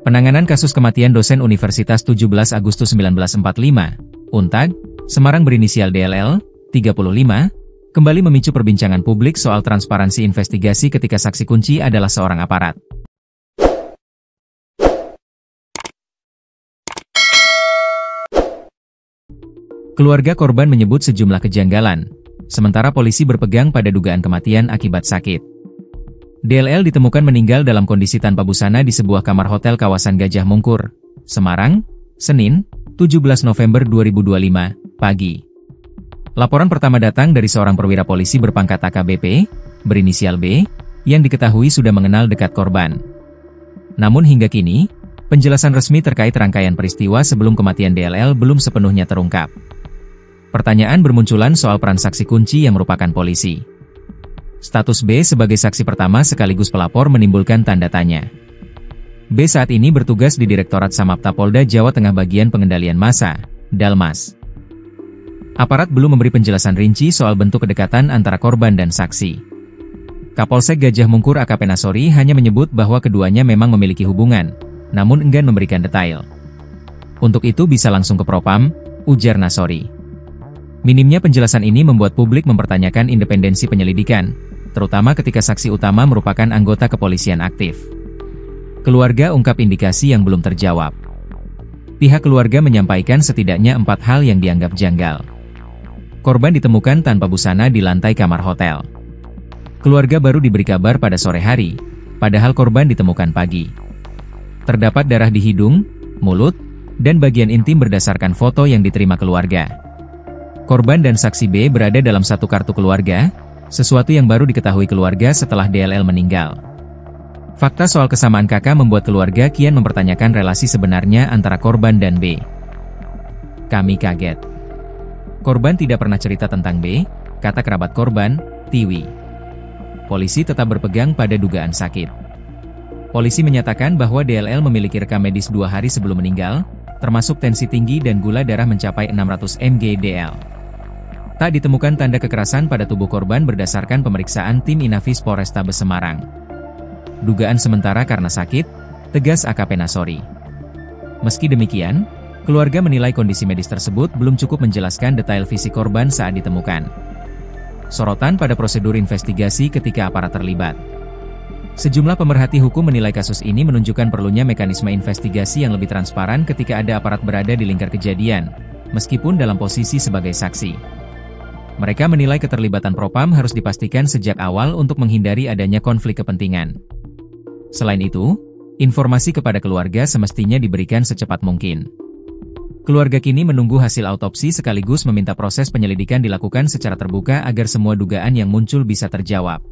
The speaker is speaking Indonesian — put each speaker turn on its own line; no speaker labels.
Penanganan kasus kematian dosen Universitas 17 Agustus 1945, Untag, Semarang berinisial DLL, 35, kembali memicu perbincangan publik soal transparansi investigasi ketika saksi kunci adalah seorang aparat. Keluarga korban menyebut sejumlah kejanggalan, sementara polisi berpegang pada dugaan kematian akibat sakit. DLL ditemukan meninggal dalam kondisi tanpa busana di sebuah kamar hotel kawasan Gajah Mungkur, Semarang, Senin, 17 November 2025, pagi. Laporan pertama datang dari seorang perwira polisi berpangkat AKBP, berinisial B, yang diketahui sudah mengenal dekat korban. Namun hingga kini, penjelasan resmi terkait rangkaian peristiwa sebelum kematian DLL belum sepenuhnya terungkap. Pertanyaan bermunculan soal peran saksi kunci yang merupakan polisi. Status B sebagai saksi pertama sekaligus pelapor menimbulkan tanda tanya. B saat ini bertugas di Direktorat Samapta Polda Jawa Tengah bagian pengendalian massa, Dalmas. Aparat belum memberi penjelasan rinci soal bentuk kedekatan antara korban dan saksi. Kapolsek Gajah Mungkur AKP Nasori hanya menyebut bahwa keduanya memang memiliki hubungan, namun enggan memberikan detail. Untuk itu bisa langsung ke Propam, ujar Nasori. Minimnya penjelasan ini membuat publik mempertanyakan independensi penyelidikan, terutama ketika saksi utama merupakan anggota kepolisian aktif. Keluarga ungkap indikasi yang belum terjawab. Pihak keluarga menyampaikan setidaknya 4 hal yang dianggap janggal. Korban ditemukan tanpa busana di lantai kamar hotel. Keluarga baru diberi kabar pada sore hari, padahal korban ditemukan pagi. Terdapat darah di hidung, mulut, dan bagian intim berdasarkan foto yang diterima keluarga. Korban dan saksi B berada dalam satu kartu keluarga, sesuatu yang baru diketahui keluarga setelah DLL meninggal. Fakta soal kesamaan kakak membuat keluarga kian mempertanyakan relasi sebenarnya antara korban dan B. Kami kaget. Korban tidak pernah cerita tentang B, kata kerabat korban, Tiwi. Polisi tetap berpegang pada dugaan sakit. Polisi menyatakan bahwa DLL memiliki rekam medis 2 hari sebelum meninggal, termasuk tensi tinggi dan gula darah mencapai 600 mg/dl. Tak ditemukan tanda kekerasan pada tubuh korban berdasarkan pemeriksaan tim Inafis Polrestabes Semarang. Dugaan sementara karena sakit, tegas AKP Nasori. Meski demikian, keluarga menilai kondisi medis tersebut belum cukup menjelaskan detail fisik korban saat ditemukan. Sorotan pada prosedur investigasi ketika aparat terlibat. Sejumlah pemerhati hukum menilai kasus ini menunjukkan perlunya mekanisme investigasi yang lebih transparan ketika ada aparat berada di lingkar kejadian, meskipun dalam posisi sebagai saksi. Mereka menilai keterlibatan Propam harus dipastikan sejak awal untuk menghindari adanya konflik kepentingan. Selain itu, informasi kepada keluarga semestinya diberikan secepat mungkin. Keluarga kini menunggu hasil autopsi sekaligus meminta proses penyelidikan dilakukan secara terbuka agar semua dugaan yang muncul bisa terjawab.